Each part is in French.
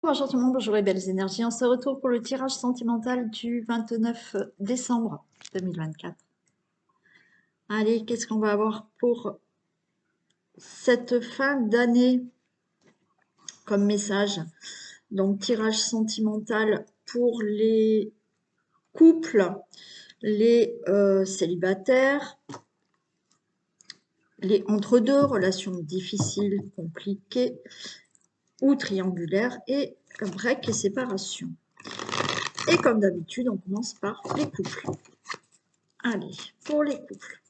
Bonjour tout le monde, bonjour les belles énergies. On se retrouve pour le tirage sentimental du 29 décembre 2024. Allez, qu'est-ce qu'on va avoir pour cette fin d'année comme message? Donc, tirage sentimental pour les couples, les célibataires, les entre-deux, relations difficiles, compliquées ou triangulaires, et break et séparation. Et comme d'habitude, on commence par les couples. Allez, pour les couples.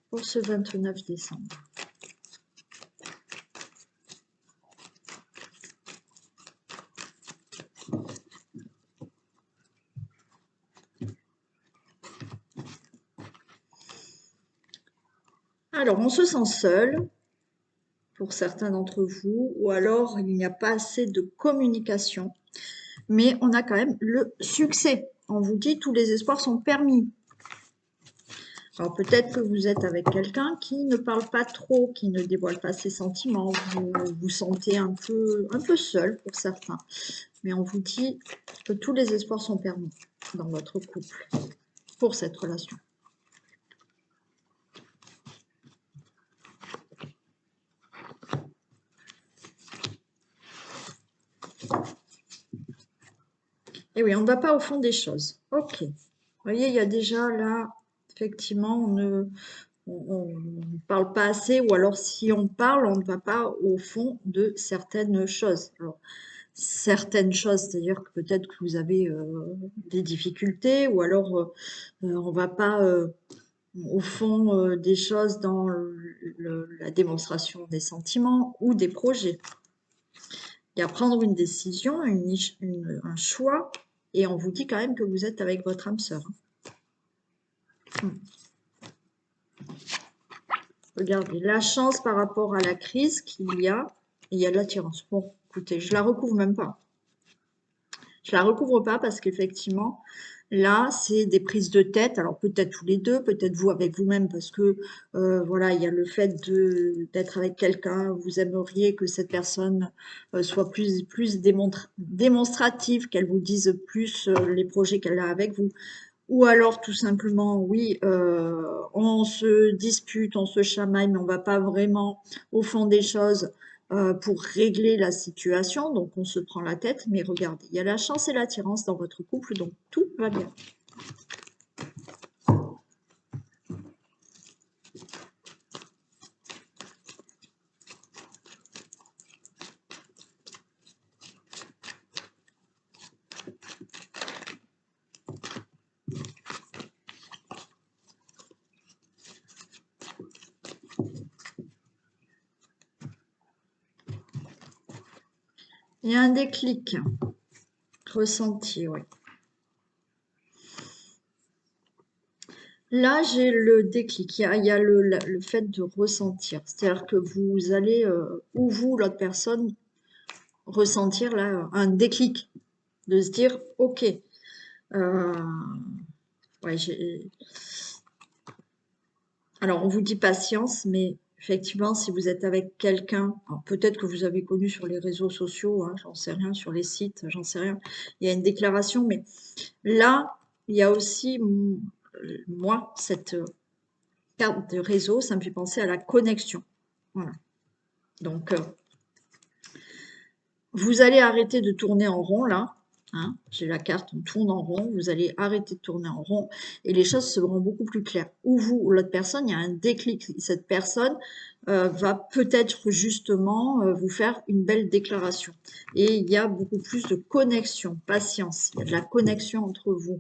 Pour ce 29 décembre. Alors, on se sent seul, pour certains d'entre vous, ou alors il n'y a pas assez de communication, mais on a quand même le succès. On vous dit tous les espoirs sont permis. Alors peut-être que vous êtes avec quelqu'un qui ne parle pas trop, qui ne dévoile pas ses sentiments, vous vous sentez un peu seul pour certains, mais on vous dit que tous les espoirs sont permis dans votre couple pour cette relation. Et oui, on ne va pas au fond des choses. Ok. Vous voyez, il y a déjà là, effectivement, on ne parle pas assez, ou alors si on parle, on ne va pas au fond de certaines choses. Alors, certaines choses, c'est-à-dire que peut-être que vous avez des difficultés, ou alors on ne va pas au fond des choses dans la démonstration des sentiments ou des projets. Il y a prendre une décision, un choix, et on vous dit quand même que vous êtes avec votre âme sœur. Regardez, la chance par rapport à la crise qu'il y a, et il y a l'attirance. Bon, écoutez, je la recouvre même pas. Je la recouvre pas parce qu'effectivement, là, c'est des prises de tête. Alors peut-être tous les deux, peut-être vous avec vous-même, parce que voilà, il y a le fait d'être avec quelqu'un. Vous aimeriez que cette personne soit plus démonstrative, qu'elle vous dise plus les projets qu'elle a avec vous. Ou alors tout simplement, oui, on se dispute, on se chamaille, mais on va pas vraiment au fond des choses pour régler la situation. Donc on se prend la tête, mais regardez, il y a la chance et l'attirance dans votre couple, donc tout va bien. Il y a un déclic ressenti, oui. Là, j'ai le déclic, il y a le fait de ressentir. C'est-à-dire que vous allez, ou vous, l'autre personne, ressentir là un déclic, de se dire, ok, ouais, alors on vous dit patience, mais effectivement, si vous êtes avec quelqu'un, peut-être que vous avez connu sur les réseaux sociaux, hein, j'en sais rien, sur les sites, j'en sais rien, il y a une déclaration, mais là, il y a aussi, moi, cette carte de réseau, ça me fait penser à la connexion. Voilà. Donc, vous allez arrêter de tourner en rond, là. Hein, j'ai la carte, on tourne en rond, vous allez arrêter de tourner en rond et les choses seront beaucoup plus claires. Ou vous ou l'autre personne, il y a un déclic. Cette personne va peut-être justement vous faire une belle déclaration. Et il y a beaucoup plus de connexion, patience. Il y a de la connexion entre vous.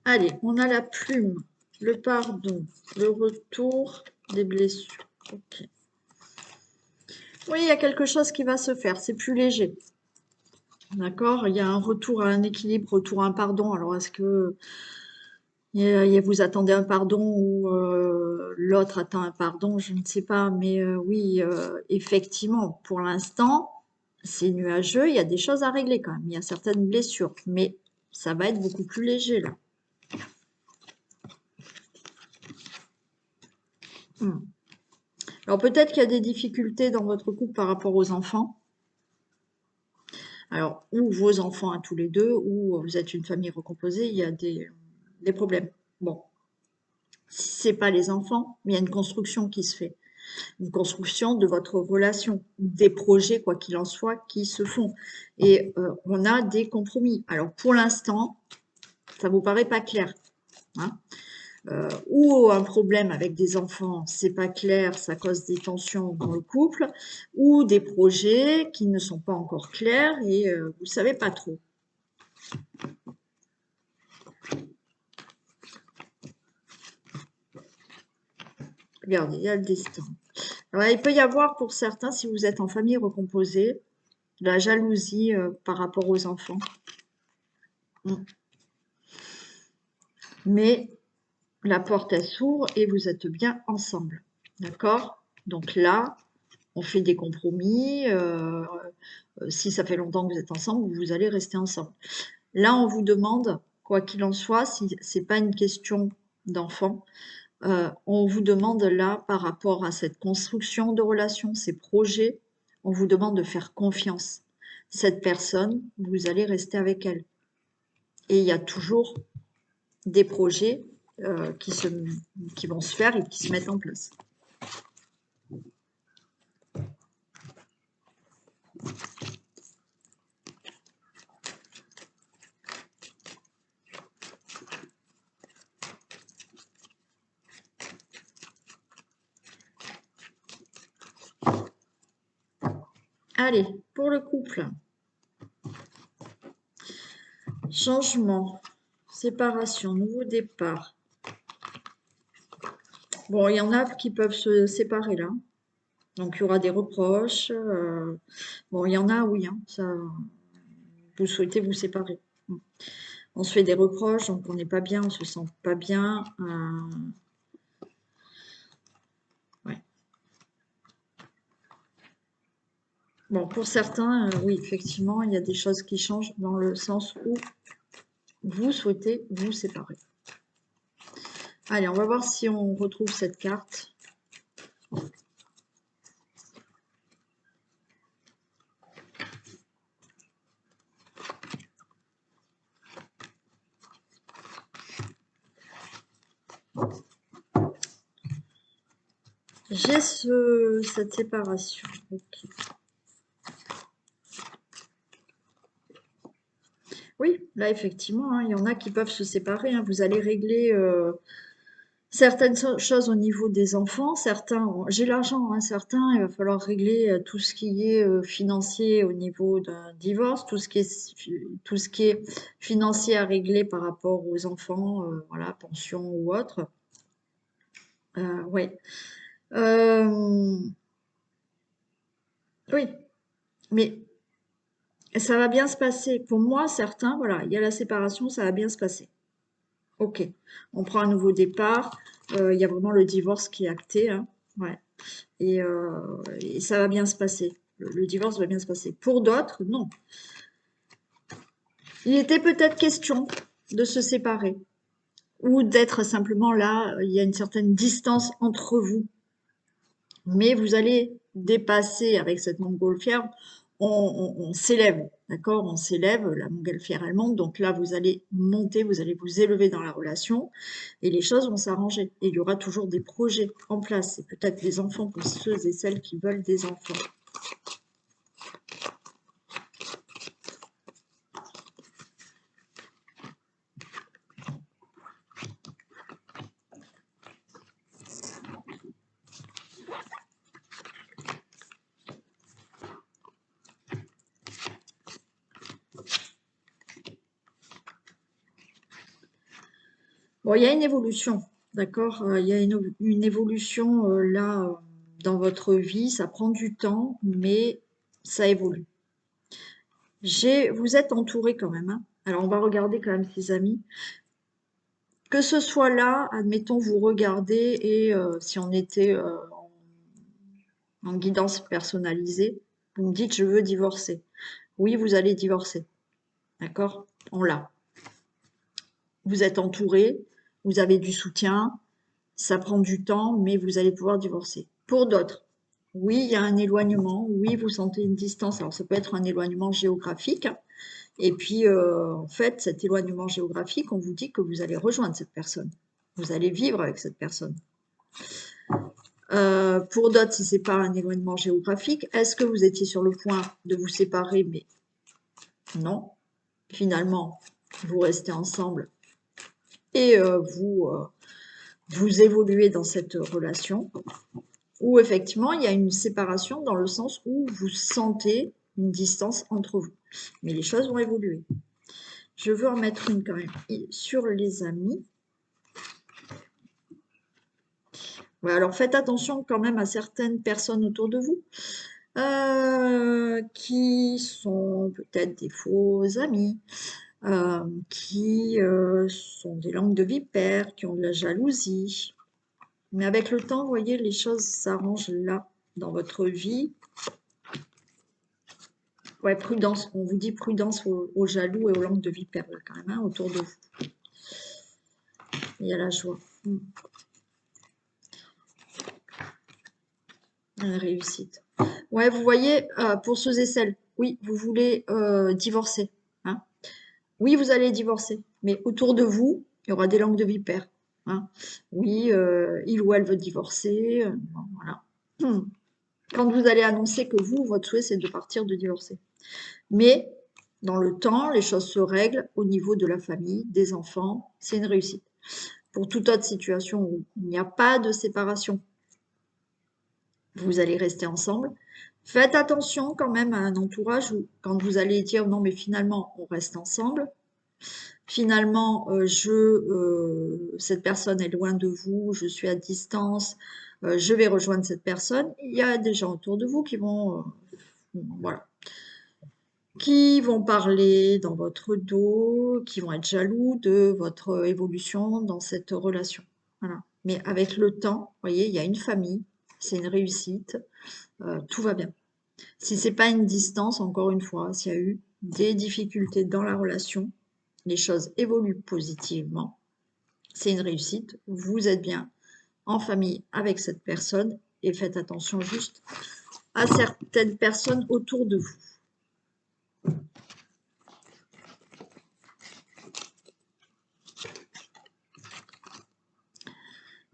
Allez, on a la plume, le pardon, le retour des blessures. Ok. Oui, il y a quelque chose qui va se faire, c'est plus léger. D'accord? Il y a un retour à un équilibre, retour à un pardon. Alors, est-ce que Vous attendez un pardon ou l'autre attend un pardon, je ne sais pas. Mais oui, effectivement, pour l'instant, c'est nuageux. Il y a des choses à régler quand même. Il y a certaines blessures, mais ça va être beaucoup plus léger là. Hmm. Alors peut-être qu'il y a des difficultés dans votre couple par rapport aux enfants. Alors, ou vos enfants à tous les deux, ou vous êtes une famille recomposée, il y a des problèmes. Bon, si c'est pas les enfants, mais il y a une construction qui se fait. Une construction de votre relation, des projets, quoi qu'il en soit, qui se font. Et on a des compromis. Alors, pour l'instant, ça vous paraît pas clair, hein. Ou un problème avec des enfants, c'est pas clair, ça cause des tensions dans le couple, ou des projets qui ne sont pas encore clairs et vous savez pas trop. Regardez, il y a le destin. Alors, il peut y avoir pour certains, si vous êtes en famille recomposée, de la jalousie par rapport aux enfants. Mm. Mais la porte elle s'ouvre et vous êtes bien ensemble. D'accord? Donc là, on fait des compromis. Si ça fait longtemps que vous êtes ensemble, vous allez rester ensemble. Là, on vous demande, quoi qu'il en soit, si c'est pas une question d'enfant, on vous demande là, par rapport à cette construction de relation, ces projets, on vous demande de faire confiance. Cette personne, vous allez rester avec elle. Et il y a toujours des projets qui vont se faire et qui se mettent en place. Allez, pour le couple, changement, séparation, nouveau départ. Bon, il y en a qui peuvent se séparer là. Donc, il y aura des reproches. Bon, il y en a, oui, hein, ça, vous souhaitez vous séparer. On se fait des reproches, donc on n'est pas bien, on se sent pas bien. Ouais. Bon, pour certains, oui, effectivement, il y a des choses qui changent dans le sens où vous souhaitez vous séparer. Allez, on va voir si on retrouve cette carte. J'ai cette séparation. Okay. Oui, là, effectivement, hein, il y en a qui peuvent se séparer. Hein. Vous allez régler certaines choses au niveau des enfants. Certains, j'ai l'argent, hein, certains, il va falloir régler tout ce qui est financier au niveau d'un divorce, tout ce qui est financier à régler par rapport aux enfants, voilà, pension ou autre. Ouais. Oui, mais ça va bien se passer. Pour moi, certains, voilà, il y a la séparation, ça va bien se passer. Ok, on prend un nouveau départ. Il y a vraiment le divorce qui est acté, hein. Ouais. Et ça va bien se passer. Le divorce va bien se passer. Pour d'autres, non. Il était peut-être question de se séparer ou d'être simplement là. Il y a une certaine distance entre vous. Mais vous allez dépasser avec cette montgolfière, on s'élève, d'accord? On s'élève, la montgolfière elle monte, donc là vous allez monter, vous allez vous élever dans la relation et les choses vont s'arranger. Et il y aura toujours des projets en place, et peut-être des enfants pour ceux et celles qui veulent des enfants. Bon, il y a une évolution, d'accord? Il y a une évolution là dans votre vie, ça prend du temps, mais ça évolue. Vous êtes entouré quand même, hein. Alors on va regarder quand même ses amis. Que ce soit là, admettons, vous regardez et si on était en guidance personnalisée, vous me dites je veux divorcer. Oui, vous allez divorcer. D'accord? On l'a. Vous êtes entouré, vous avez du soutien, ça prend du temps, mais vous allez pouvoir divorcer. Pour d'autres, oui, il y a un éloignement, oui, vous sentez une distance. Alors, ça peut être un éloignement géographique. Et puis, en fait, cet éloignement géographique, on vous dit que vous allez rejoindre cette personne. Vous allez vivre avec cette personne. Pour d'autres, si c'est pas un éloignement géographique, est-ce que vous étiez sur le point de vous séparer, mais non. Finalement, vous restez ensemble et vous évoluez dans cette relation. Ou effectivement, il y a une séparation dans le sens où vous sentez une distance entre vous. Mais les choses vont évoluer. Je veux en mettre une quand même sur les amis. Ouais, alors faites attention quand même à certaines personnes autour de vous qui sont peut-être des faux amis, qui sont des langues de vipère, qui ont de la jalousie. Mais avec le temps, vous voyez, les choses s'arrangent là, dans votre vie. Ouais, prudence. On vous dit prudence aux jaloux et aux langues de vipère, là, quand même, hein, autour de vous. Il y a la joie. La réussite. Ouais, vous voyez, pour ceux et celles, oui, vous voulez divorcer. Hein. Oui, vous allez divorcer. Mais autour de vous, il y aura des langues de vipère. Hein. Oui, il ou elle veut divorcer. Bon, voilà. Quand vous allez annoncer que vous, votre souhait, c'est de partir de divorcer. Mais dans le temps, les choses se règlent au niveau de la famille, des enfants, c'est une réussite. Pour toute autre situation où il n'y a pas de séparation, vous allez rester ensemble. Faites attention quand même à un entourage où quand vous allez dire non mais finalement on reste ensemble, finalement cette personne est loin de vous, je suis à distance, je vais rejoindre cette personne, il y a des gens autour de vous qui vont voilà, qui vont parler dans votre dos, qui vont être jaloux de votre évolution dans cette relation. Voilà. Mais avec le temps, vous voyez, il y a une famille, c'est une réussite, tout va bien. Si c'est pas une distance, encore une fois, s'il y a eu des difficultés dans la relation, les choses évoluent positivement, c'est une réussite, vous êtes bien en famille avec cette personne et faites attention juste à certaines personnes autour de vous.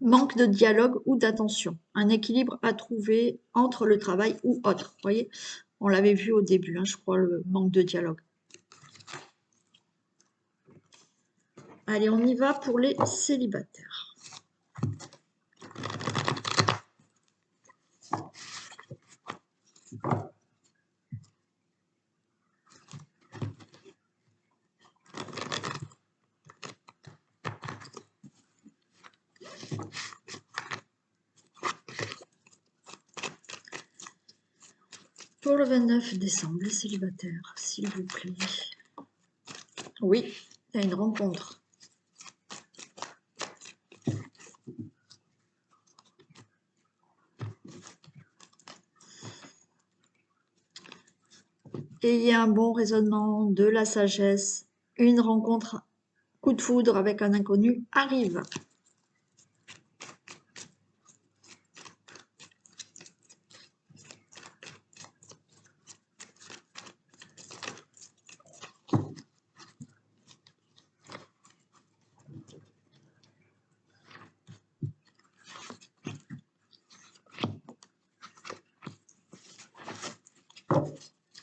Manque de dialogue ou d'attention. Un équilibre à trouver entre le travail ou autre. Vous voyez, on l'avait vu au début, hein, je crois, le manque de dialogue. Allez, on y va pour les célibataires. Pour le 29 décembre, les célibataires, s'il vous plaît. Oui, il y a une rencontre. Et il y a un bon raisonnement, de la sagesse, une rencontre, coup de foudre avec un inconnu arrive.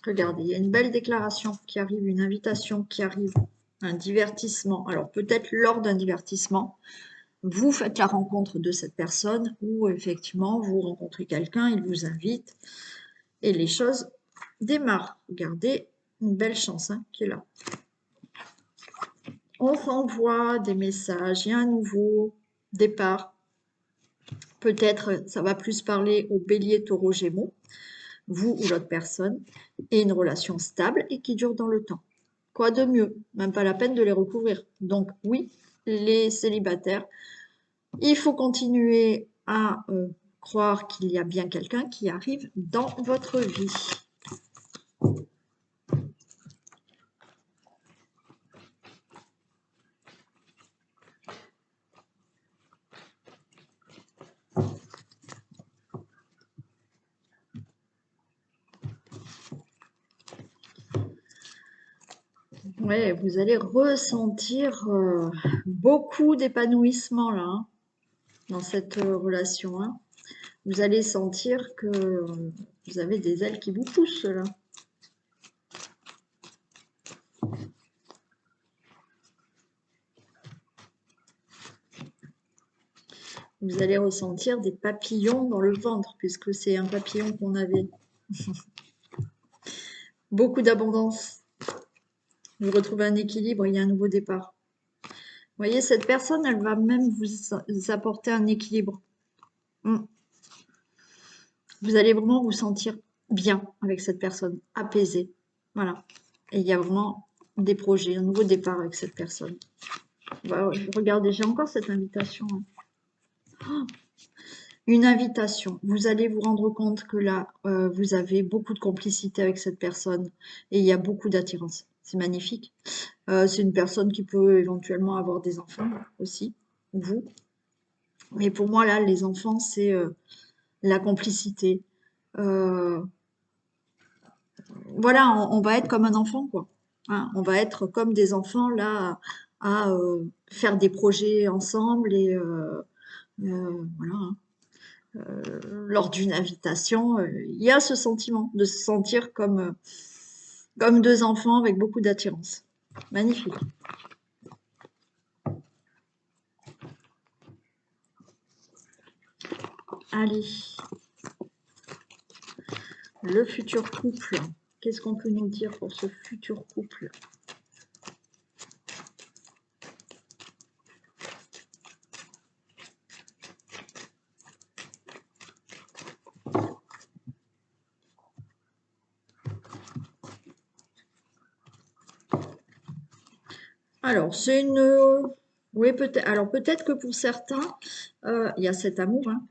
Regardez, il y a une belle déclaration qui arrive, une invitation qui arrive, un divertissement. Alors peut-être lors d'un divertissement, vous faites la rencontre de cette personne ou effectivement vous rencontrez quelqu'un, il vous invite et les choses démarrent. Regardez, une belle chance hein, qui est là. On s'envoie des messages, il y a un nouveau départ. Peut-être ça va plus parler au bélier, taureau, gémeaux, vous ou l'autre personne, et une relation stable et qui dure dans le temps. Quoi de mieux? Même pas la peine de les recouvrir. Donc oui, les célibataires, il faut continuer à croire qu'il y a bien quelqu'un qui arrive dans votre vie. Ouais, vous allez ressentir beaucoup d'épanouissement là, hein, dans cette relation, hein. Vous allez sentir que vous avez des ailes qui vous poussent là. Vous allez ressentir des papillons dans le ventre, puisque c'est un papillon qu'on avait. Beaucoup d'abondance. Vous retrouvez un équilibre, il y a un nouveau départ. Vous voyez, cette personne, elle va même vous apporter un équilibre. Vous allez vraiment vous sentir bien avec cette personne, apaisé. Voilà. Et il y a vraiment des projets, un nouveau départ avec cette personne. Bah, regardez, j'ai encore cette invitation. Oh, une invitation. Vous allez vous rendre compte que là, vous avez beaucoup de complicité avec cette personne et il y a beaucoup d'attirance. C'est magnifique. C'est une personne qui peut éventuellement avoir des enfants aussi, vous. Mais pour moi, là, les enfants, c'est la complicité. Voilà, on va être comme un enfant, quoi. Hein, on va être comme des enfants, là, à faire des projets ensemble et voilà, hein. Lors d'une invitation, il y a ce sentiment de se sentir comme deux enfants avec beaucoup d'attirance. Magnifique. Allez, le futur couple. Qu'est-ce qu'on peut nous dire pour ce futur couple? Alors, c'est une... oui, peut-être. Alors, peut-être que pour certains, il y a cet amour, hein.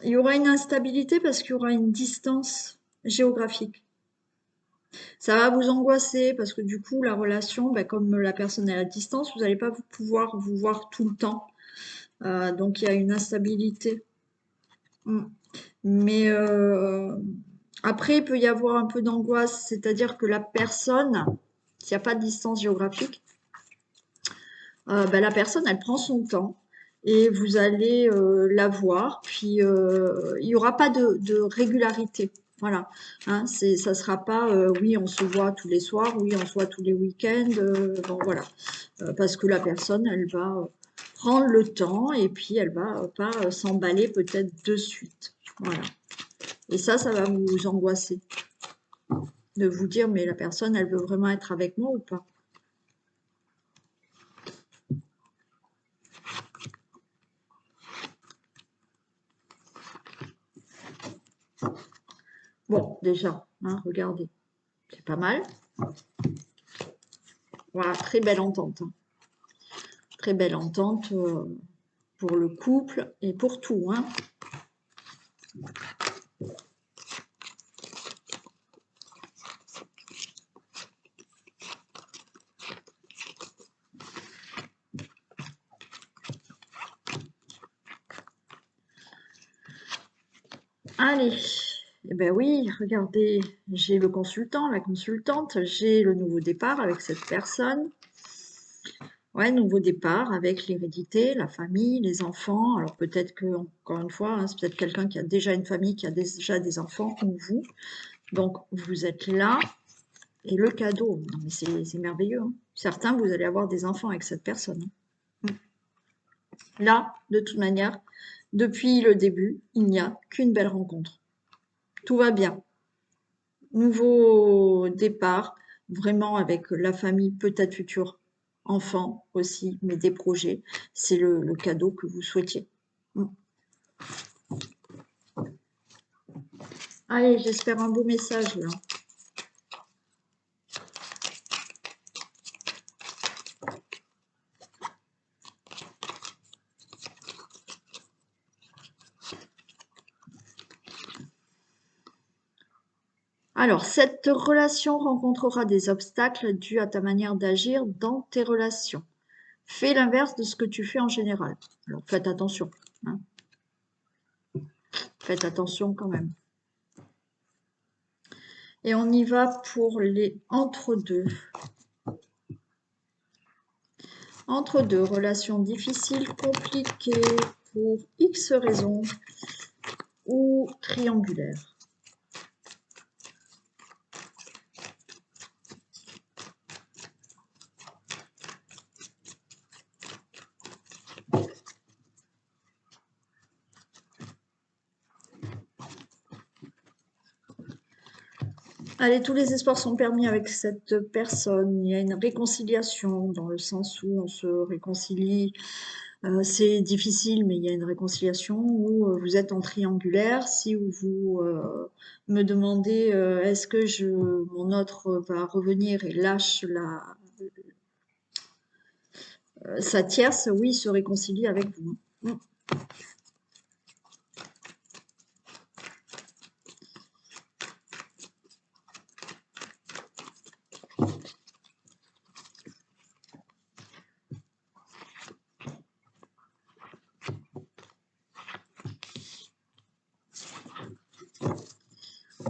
Il y aura une instabilité parce qu'il y aura une distance géographique. Ça va vous angoisser parce que du coup, la relation, ben, comme la personne est à la distance, vous n'allez pas pouvoir vous voir tout le temps. Donc, il y a une instabilité. Mm. Mais après, il peut y avoir un peu d'angoisse, c'est-à-dire que la personne, s'il n'y a pas de distance géographique, ben, la personne, elle prend son temps et vous allez la voir, puis il n'y aura pas de régularité. Voilà, hein, ça sera pas oui, on se voit tous les soirs, oui, on se voit tous les week-ends, bon voilà. Parce que la personne, elle va prendre le temps et puis elle va pas s'emballer peut-être de suite. Voilà. Et ça va vous angoisser de vous dire, mais la personne, elle veut vraiment être avec moi ou pas? Bon, déjà, hein, regardez, c'est pas mal. Voilà, très belle entente, hein. Très belle entente pour le couple et pour tout, hein. Allez, eh ben oui, regardez, j'ai le consultant, la consultante, j'ai le nouveau départ avec cette personne. Ouais, nouveau départ avec l'hérédité, la famille, les enfants. Alors peut-être que, encore une fois, hein, c'est peut-être quelqu'un qui a déjà une famille, qui a déjà des enfants, ou vous. Donc vous êtes là. Et le cadeau, non mais c'est merveilleux, hein. Certains, vous allez avoir des enfants avec cette personne, hein. Là, de toute manière, depuis le début, il n'y a qu'une belle rencontre. Tout va bien. Nouveau départ, vraiment avec la famille, peut-être futur enfant aussi, mais des projets. C'est le cadeau que vous souhaitiez. Mm. Allez, j'espère un beau message là. Alors, cette relation rencontrera des obstacles dus à ta manière d'agir dans tes relations. Fais l'inverse de ce que tu fais en général. Alors, faites attention, hein. Faites attention quand même. Et on y va pour les entre-deux. Entre-deux, relations difficiles, compliquées, pour X raisons, ou triangulaires. Allez, tous les espoirs sont permis avec cette personne. Il y a une réconciliation dans le sens où on se réconcilie. C'est difficile, mais il y a une réconciliation où vous êtes en triangulaire. Si vous me demandez est-ce que mon autre va revenir et lâche sa tierce, oui, il se réconcilie avec vous.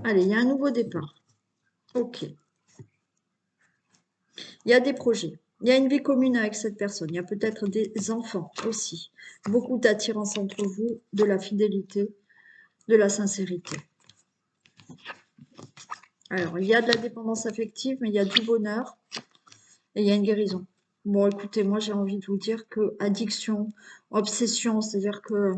Allez, il y a un nouveau départ. Ok. Il y a des projets. Il y a une vie commune avec cette personne. Il y a peut-être des enfants aussi. Beaucoup d'attirance entre vous, de la fidélité, de la sincérité. Alors, il y a de la dépendance affective, mais il y a du bonheur et il y a une guérison. Bon, écoutez, moi j'ai envie de vous dire que addiction, obsession, c'est-à-dire que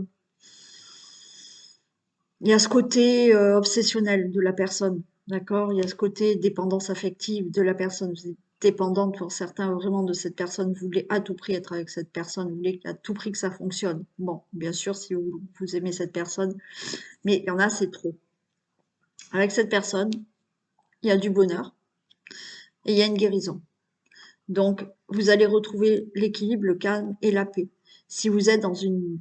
il y a ce côté obsessionnel de la personne, d'accord? Il y a ce côté dépendance affective de la personne. Vous êtes dépendante pour certains vraiment de cette personne. Vous voulez à tout prix être avec cette personne. Vous voulez à tout prix que ça fonctionne. Bon, bien sûr, si vous aimez cette personne, mais il y en a, c'est trop. Avec cette personne, il y a du bonheur et il y a une guérison. Donc, vous allez retrouver l'équilibre, le calme et la paix. Si vous êtes dans une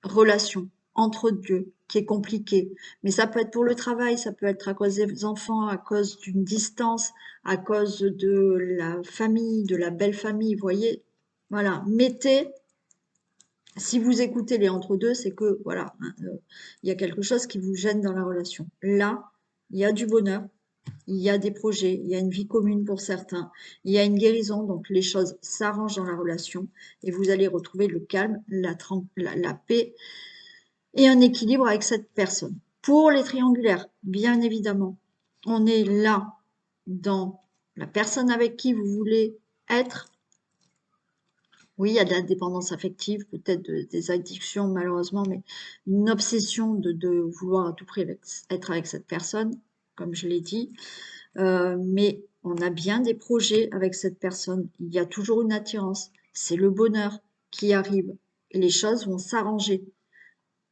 relation entre Dieu qui est compliquée, mais ça peut être pour le travail, ça peut être à cause des enfants, à cause d'une distance, à cause de la famille, de la belle famille, vous voyez. Voilà, mettez, si vous écoutez les entre-deux, c'est que, voilà, il y a quelque chose qui vous gêne dans la relation. Là, il y a du bonheur, il y a des projets, il y a une vie commune pour certains, il y a une guérison, donc les choses s'arrangent dans la relation et vous allez retrouver le calme, la paix et un équilibre avec cette personne. Pour les triangulaires, bien évidemment, on est là dans la personne avec qui vous voulez être. Oui, il y a de la dépendance affective, peut-être des addictions malheureusement, mais une obsession de vouloir à tout prix être avec cette personne, comme je l'ai dit. Mais on a bien des projets avec cette personne. Il y a toujours une attirance. C'est le bonheur qui arrive. Les choses vont s'arranger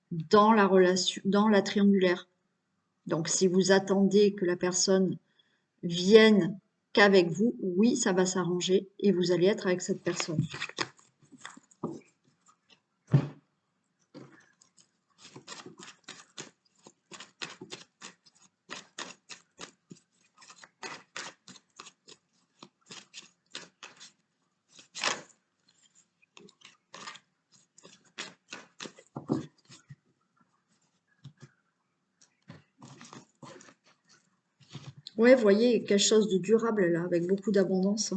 dans la relation, dans la triangulaire. Donc, si vous attendez que la personne vienne qu'avec vous, oui, ça va s'arranger et vous allez être avec cette personne. Ouais, vous voyez, quelque chose de durable là, avec beaucoup d'abondance.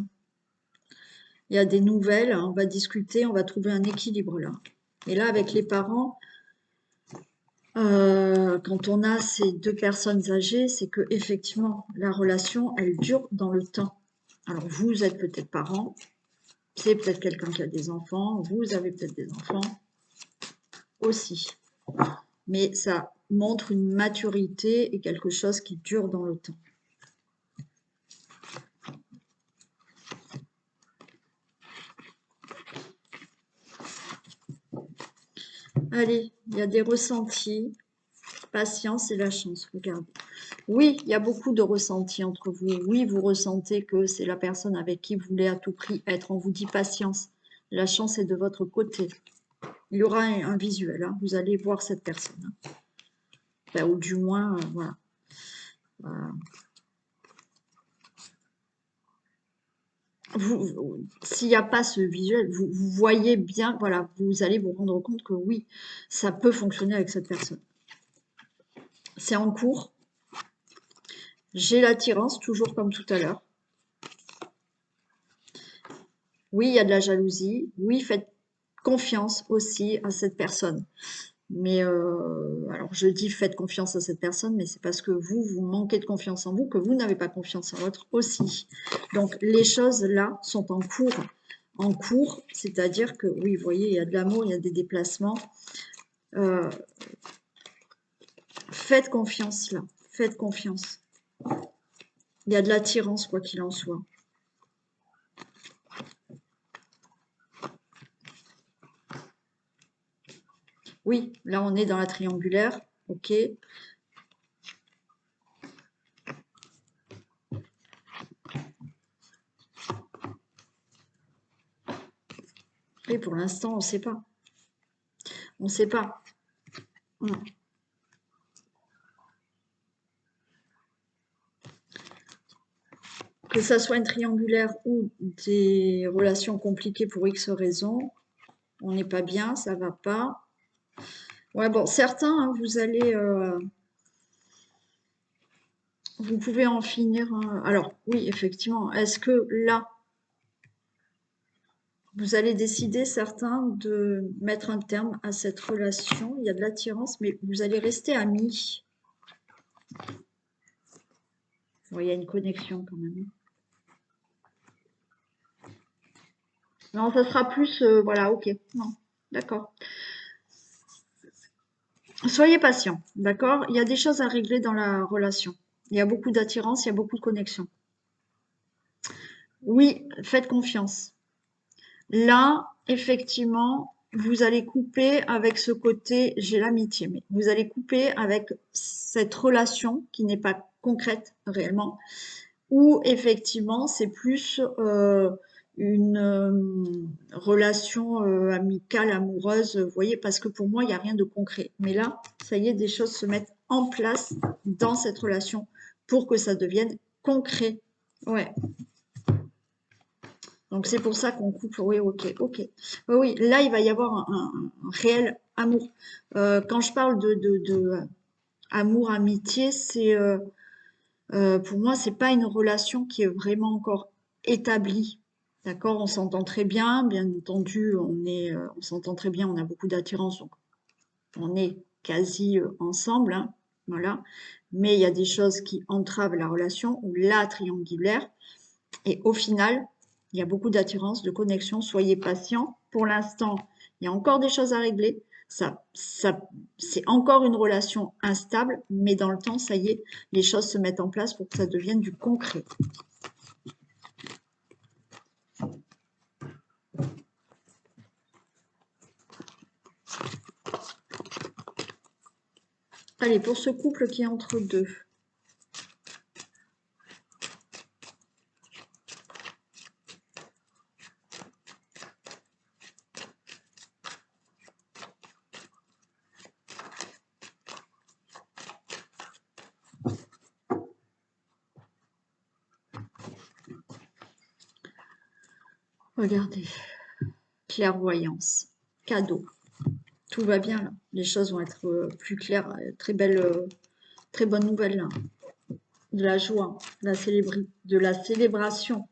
Il y a des nouvelles, on va discuter, on va trouver un équilibre là. Et là, avec les parents, quand on a ces deux personnes âgées, c'est que effectivement la relation, elle dure dans le temps. Alors vous êtes peut-être parents, c'est peut-être quelqu'un qui a des enfants, vous avez peut-être des enfants aussi. Mais ça montre une maturité et quelque chose qui dure dans le temps. Allez, il y a des ressentis, patience et la chance, regardez. Oui, il y a beaucoup de ressentis entre vous. Oui, vous ressentez que c'est la personne avec qui vous voulez à tout prix être. On vous dit patience. La chance est de votre côté. Il y aura un visuel, hein. Vous allez voir cette personne. Enfin, ou du moins, voilà. S'il n'y a pas ce visuel, vous voyez bien, voilà, vous allez vous rendre compte que oui, ça peut fonctionner avec cette personne. C'est en cours. J'ai l'attirance, toujours comme tout à l'heure. Oui, il y a de la jalousie. Oui, faites confiance aussi à cette personne. Mais alors je dis faites confiance à cette personne, mais c'est parce que vous manquez de confiance en vous, que vous n'avez pas confiance en l'autre aussi. Donc les choses là sont en cours. En cours, c'est-à-dire que oui, vous voyez, il y a de l'amour, il y a des déplacements. Faites confiance là, faites confiance. Il y a de l'attirance, quoi qu'il en soit. Oui, là on est dans la triangulaire, ok. Et pour l'instant, on ne sait pas. On ne sait pas. Que ça soit une triangulaire ou des relations compliquées pour X raisons, on n'est pas bien, ça va pas. Ouais, bon, certains, hein, vous pouvez en finir. Alors, oui, effectivement, est-ce que là, vous allez décider, certains, de mettre un terme à cette relation? Il y a de l'attirance, mais vous allez rester amis. Bon, il y a une connexion quand même. Non, ça sera plus, voilà, ok, non, d'accord. Soyez patient, d'accord? Il y a des choses à régler dans la relation. Il y a beaucoup d'attirance, il y a beaucoup de connexion. Oui, faites confiance. Là, effectivement, vous allez couper avec ce côté, j'ai l'amitié, mais vous allez couper avec cette relation qui n'est pas concrète réellement, où effectivement, c'est plus une relation amicale, amoureuse, vous voyez, parce que pour moi, il n'y a rien de concret. Mais là, ça y est, des choses se mettent en place dans cette relation pour que ça devienne concret. Ouais. Donc c'est pour ça qu'on coupe. Oui, ok, ok. Oui, oui, là, il va y avoir un réel amour. Quand je parle de amour, amitié, c'est pour moi, c'est pas une relation qui est vraiment encore établie. D'accord? On s'entend très bien entendu, on s'entend très bien, on a beaucoup d'attirance, donc on est quasi ensemble, hein, voilà. Mais il y a des choses qui entravent la relation ou la triangulaire. Et au final, il y a beaucoup d'attirance, de connexion. Soyez patient. Pour l'instant, il y a encore des choses à régler. C'est encore une relation instable, mais dans le temps, ça y est, les choses se mettent en place pour que ça devienne du concret. Allez, pour ce couple qui est entre deux. Regardez, clairvoyance, cadeau. Tout va bien là. Les choses vont être plus claires. Très belle, très bonne nouvelle là. De la joie, de la célébration.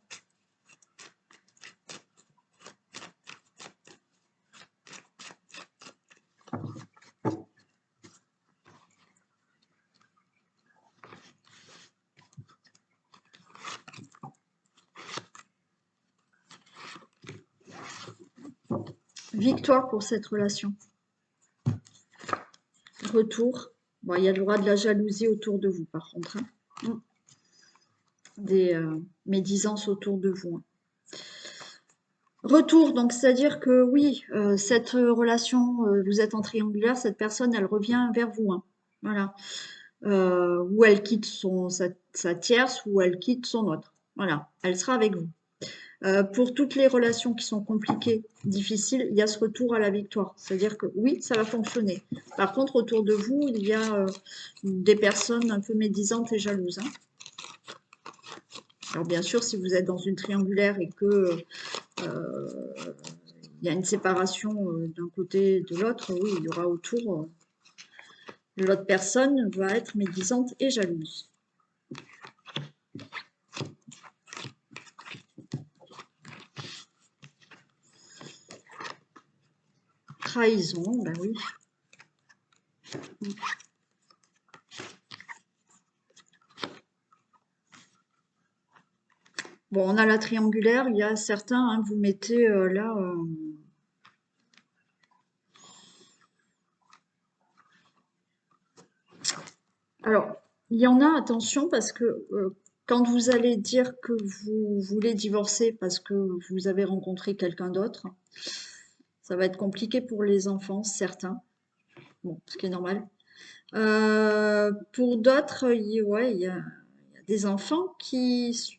Victoire pour cette relation. Retour. Bon, il y a le droit de la jalousie autour de vous, par contre. Hein. Des médisances autour de vous. Hein. Retour, donc c'est-à-dire que oui, cette relation, vous êtes en triangulaire, cette personne, elle revient vers vous. Hein. Voilà. Ou elle quitte sa tierce, ou elle quitte son autre. Voilà. Elle sera avec vous. Pour toutes les relations qui sont compliquées, difficiles, il y a ce retour à la victoire. C'est-à-dire que oui, ça va fonctionner. Par contre, autour de vous, il y a des personnes un peu médisantes et jalouses, hein. Alors bien sûr, si vous êtes dans une triangulaire et que il y a une séparation d'un côté et de l'autre, oui, il y aura autour, l'autre personne va être médisante et jalouse. Trahison, ben oui. Bon, on a la triangulaire, il y a certains, hein, vous mettez là... Alors, il y en a, attention, parce que quand vous allez dire que vous voulez divorcer parce que vous avez rencontré quelqu'un d'autre, ça va être compliqué pour les enfants, certains. Bon, ce qui est normal. Pour d'autres, ouais, il y a des enfants qui...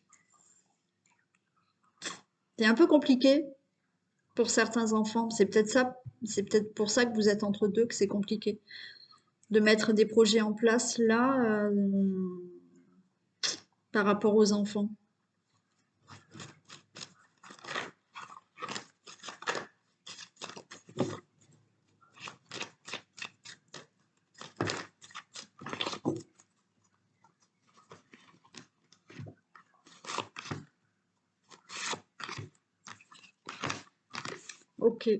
C'est un peu compliqué pour certains enfants. C'est peut-être ça, c'est peut-être pour ça que vous êtes entre deux, que c'est compliqué. De mettre des projets en place là, par rapport aux enfants. Ok.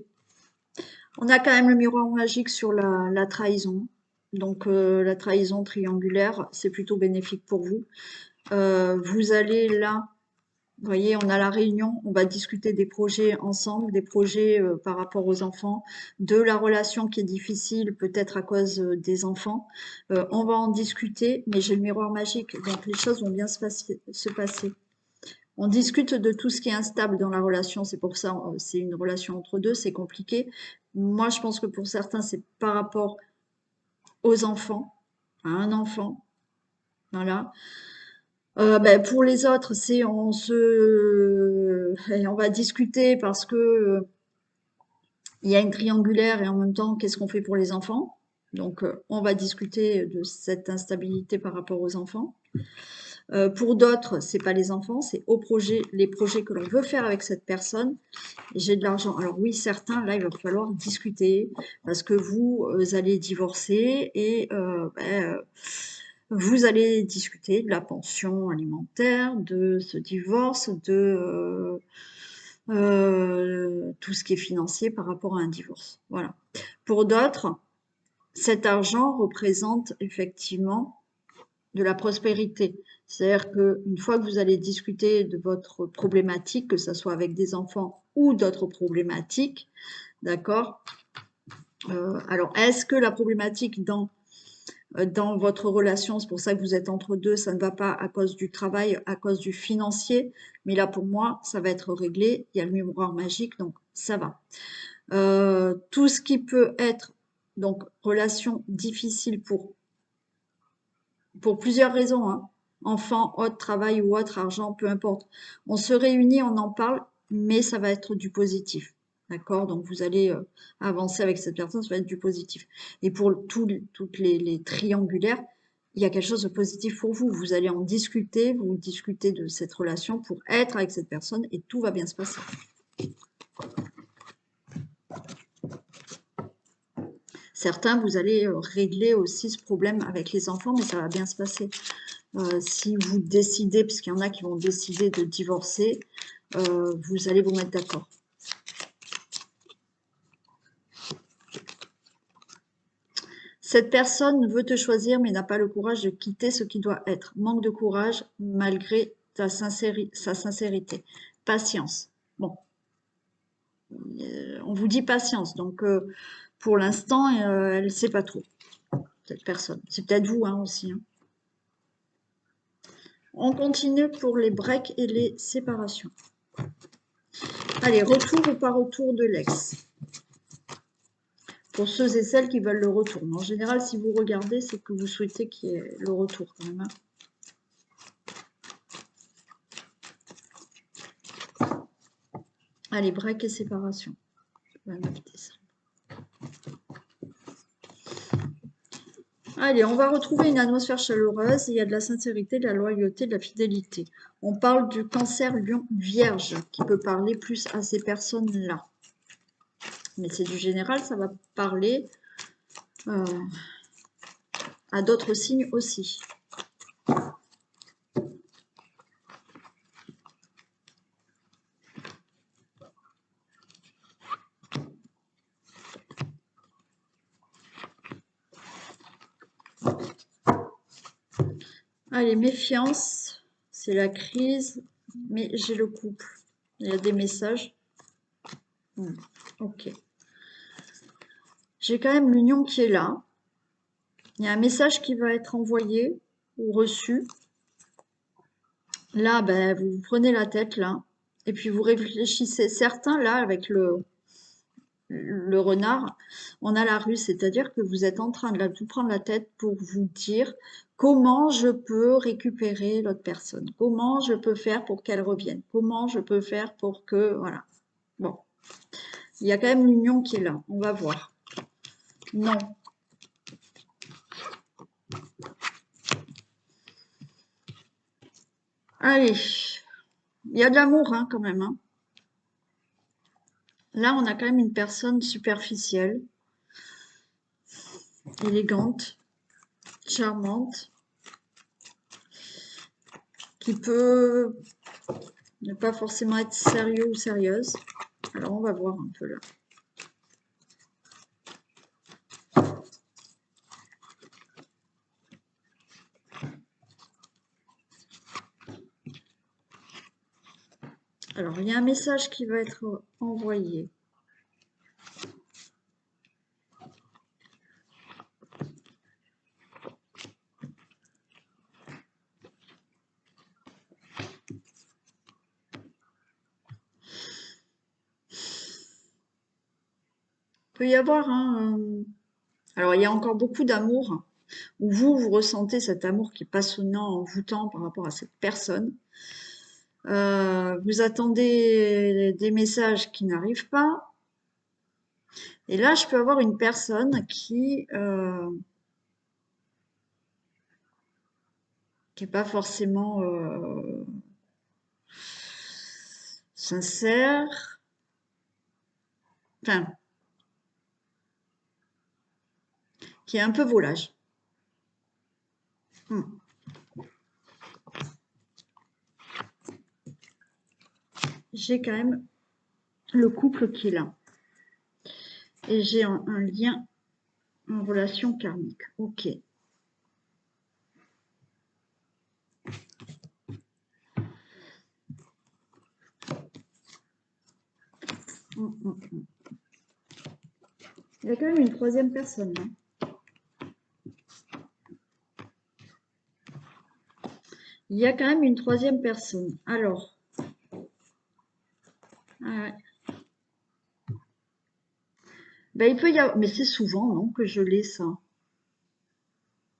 On a quand même le miroir magique sur la trahison. Donc la trahison triangulaire, c'est plutôt bénéfique pour vous. Vous allez là, vous voyez, on a la réunion, on va discuter des projets ensemble, des projets par rapport aux enfants, de la relation qui est difficile, peut-être à cause des enfants. On va en discuter, mais j'ai le miroir magique, donc les choses vont bien se passer. On discute de tout ce qui est instable dans la relation, c'est pour ça, c'est une relation entre deux, c'est compliqué. Moi, je pense que pour certains, c'est par rapport aux enfants, à un enfant, voilà. Ben, pour les autres, c'est on va discuter parce que il y a une triangulaire et en même temps, qu'est-ce qu'on fait pour les enfants? Donc, on va discuter de cette instabilité par rapport aux enfants. Pour d'autres, c'est pas les enfants, c'est les projets que l'on veut faire avec cette personne. J'ai de l'argent. Alors oui, certains, là, il va falloir discuter parce que vous allez divorcer et vous allez discuter de la pension alimentaire, de ce divorce, de tout ce qui est financier par rapport à un divorce. Voilà. Pour d'autres, cet argent représente effectivement de la prospérité. C'est-à-dire qu'une fois que vous allez discuter de votre problématique, que ce soit avec des enfants ou d'autres problématiques, d'accord. Alors, est-ce que la problématique dans votre relation, c'est pour ça que vous êtes entre deux, ça ne va pas à cause du travail, à cause du financier, mais là pour moi, ça va être réglé, il y a le miroir magique, donc ça va. Tout ce qui peut être donc relation difficile pour plusieurs raisons, hein. Enfants, autre travail ou autre argent, peu importe. On se réunit, on en parle, mais ça va être du positif. D'accord? Donc vous allez avancer avec cette personne, ça va être du positif. Et pour toutes les triangulaires, il y a quelque chose de positif pour vous. Vous allez en discuter, vous discutez de cette relation pour être avec cette personne et tout va bien se passer. Certains, vous allez régler aussi ce problème avec les enfants, mais ça va bien se passer. Si vous décidez, parce qu'il y en a qui vont décider de divorcer, vous allez vous mettre d'accord. Cette personne veut te choisir, mais n'a pas le courage de quitter ce qui doit être. Manque de courage malgré sa sincérité. Patience. Bon, on vous dit patience, donc pour l'instant, elle ne sait pas trop, cette personne. C'est peut-être vous hein, aussi. Hein. On continue pour les breaks et les séparations. Allez, retour ou pas retour de l'ex. Pour ceux et celles qui veulent le retour. Mais en général, si vous regardez, c'est que vous souhaitez qu'il y ait le retour quand même. Hein. Allez, break et séparation. 29 décembre. Allez, on va retrouver une atmosphère chaleureuse. Il y a de la sincérité, de la loyauté, de la fidélité. On parle du cancer lion vierge qui peut parler plus à ces personnes-là. Mais c'est du général, ça va parler à d'autres signes aussi. Allez, méfiance, c'est la crise, mais j'ai le couple. Il y a des messages. Ok. J'ai quand même l'union qui est là. Il y a un message qui va être envoyé ou reçu. Là, ben, vous vous prenez la tête, là, et puis vous réfléchissez. Certains, là, avec le renard, on a la rue, c'est-à-dire que vous êtes en train de vous prendre la tête pour vous dire comment je peux récupérer l'autre personne, comment je peux faire pour qu'elle revienne, comment je peux faire pour que, voilà. Bon, il y a quand même l'union qui est là, on va voir. Non. Allez, il y a de l'amour hein, quand même. Hein. Là, on a quand même une personne superficielle, élégante, charmante, qui peut ne pas forcément être sérieux ou sérieuse. Alors, on va voir un peu là. Alors, il y a un message qui va être envoyé. Il peut y avoir alors, il y a encore beaucoup d'amour, où vous ressentez cet amour qui est passionnant, envoûtant par rapport à cette personne. Vous attendez des messages qui n'arrivent pas. Et là, je peux avoir une personne qui n'est pas forcément sincère. Enfin, qui est un peu volage. J'ai quand même le couple qui est là. Et j'ai un lien en relation karmique. Ok. Il y a quand même une troisième personne. Hein. Il y a quand même une troisième personne. Alors. Ah ouais. Ben, il peut y avoir. Mais c'est souvent, non, que je l'ai ça.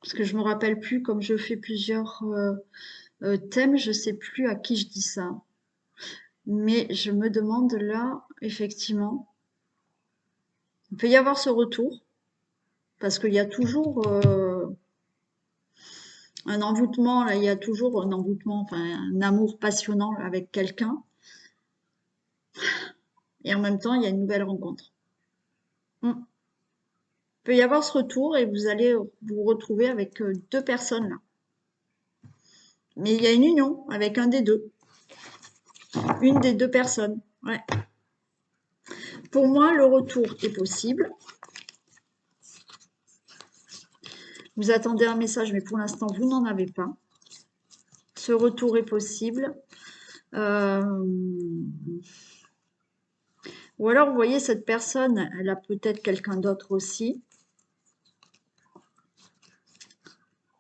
Parce que je me rappelle plus, comme je fais plusieurs thèmes, je sais plus à qui je dis ça. Mais je me demande là, effectivement, il peut y avoir ce retour. Parce qu'il y a toujours un envoûtement, là, il y a toujours un envoûtement, enfin un amour passionnant avec quelqu'un. Et en même temps, il y a une nouvelle rencontre. Il peut y avoir ce retour et vous allez vous retrouver avec deux personnes là. Mais il y a une union avec un des deux. Une des deux personnes. Ouais. Pour moi, le retour est possible. Vous attendez un message, mais pour l'instant, vous n'en avez pas. Ce retour est possible. Ou alors, vous voyez, cette personne, elle a peut-être quelqu'un d'autre aussi.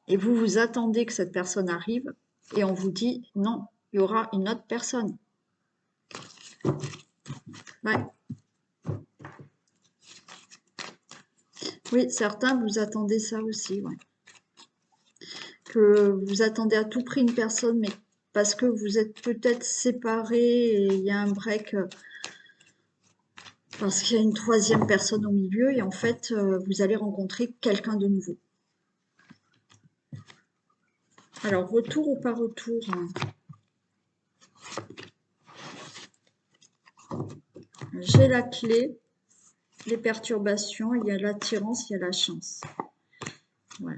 Et vous, vous attendez que cette personne arrive. Et on vous dit, non, il y aura une autre personne. Ouais. Oui, certains, vous attendez ça aussi, ouais. Que vous attendez à tout prix une personne, mais parce que vous êtes peut-être séparés et il y a un break Parce qu'il y a une troisième personne au milieu et en fait, vous allez rencontrer quelqu'un de nouveau. Alors, retour ou pas retour, hein. J'ai la clé, les perturbations, il y a l'attirance, il y a la chance. Ouais.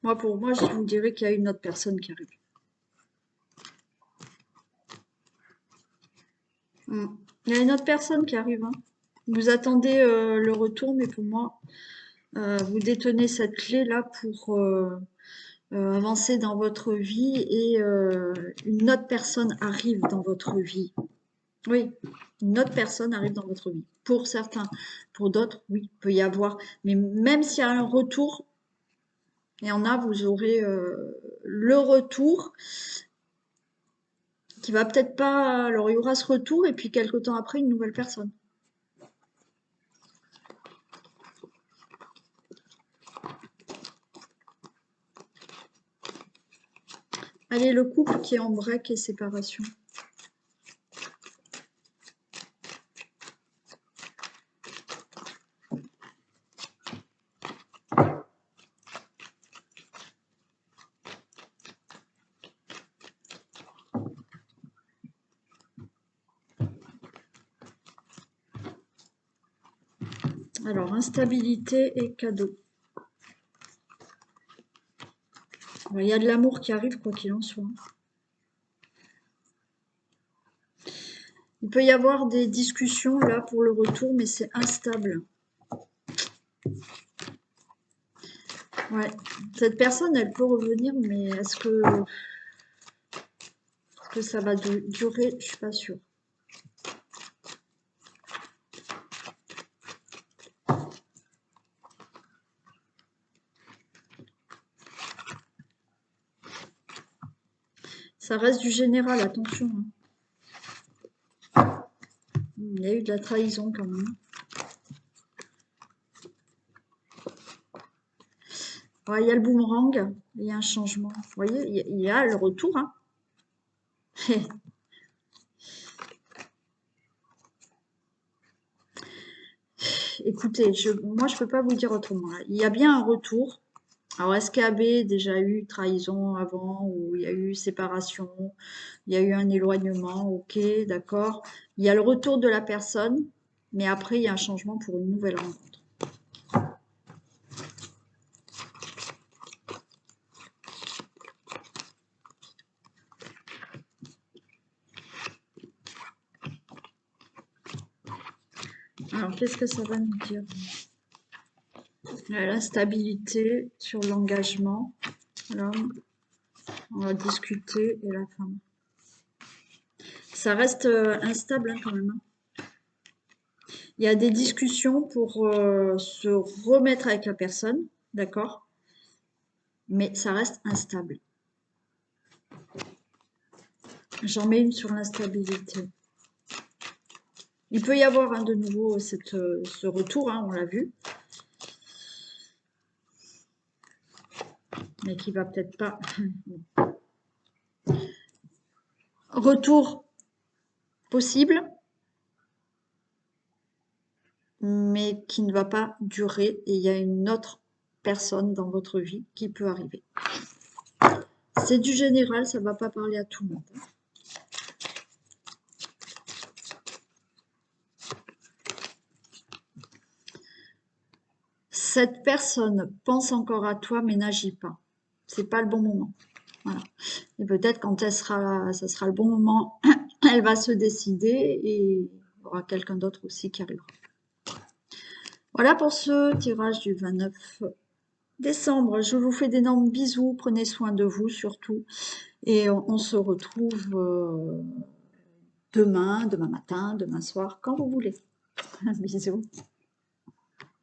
Moi, pour moi, je vous dirais qu'il y a une autre personne qui arrive. Il y a une autre personne qui arrive, hein. Vous attendez le retour, mais pour moi, vous détenez cette clé-là pour avancer dans votre vie et une autre personne arrive dans votre vie. Oui, une autre personne arrive dans votre vie. Pour certains, pour d'autres, oui, il peut y avoir. Mais même s'il y a un retour, il y en a, vous aurez le retour qui va peut-être pas. Alors, il y aura ce retour et puis quelque temps après, une nouvelle personne. Allez, le couple qui est en break et séparation. Alors, instabilité et cadeau. Alors, il y a de l'amour qui arrive, quoi qu'il en soit. Il peut y avoir des discussions là pour le retour, mais c'est instable. Ouais, cette personne, elle peut revenir, mais est-ce que ça va durer? Je suis pas sûre. Ça reste du général, attention, hein. Il y a eu de la trahison quand même. Ouais, il y a le boomerang, il y a un changement. Vous voyez, il y a le retour, hein. Écoutez, moi je peux pas vous dire autrement, là. Il y a bien un retour. Alors, est-ce qu'il y avait déjà eu trahison avant, ou il y a eu séparation, il y a eu un éloignement, ok, d'accord. Il y a le retour de la personne, mais après, il y a un changement pour une nouvelle rencontre. Alors, qu'est-ce que ça va nous dire? La stabilité sur l'engagement. L'homme, on va discuter, et la femme. Ça reste instable hein, quand même, hein. Il y a des discussions pour se remettre avec la personne, d'accord? Mais ça reste instable. J'en mets une sur l'instabilité. Il peut y avoir hein, de nouveau ce retour, hein, on l'a vu. Mais qui va peut-être pas... Retour possible, mais qui ne va pas durer. Et il y a une autre personne dans votre vie qui peut arriver. C'est du général, ça ne va pas parler à tout le monde. Cette personne pense encore à toi, mais n'agit pas. C'est pas le bon moment. Voilà. Et peut-être quand ça sera le bon moment, elle va se décider et il y aura quelqu'un d'autre aussi qui arrivera. Voilà pour ce tirage du 29 décembre. Je vous fais d'énormes bisous. Prenez soin de vous surtout. Et on se retrouve demain matin, demain soir, quand vous voulez. Bisous.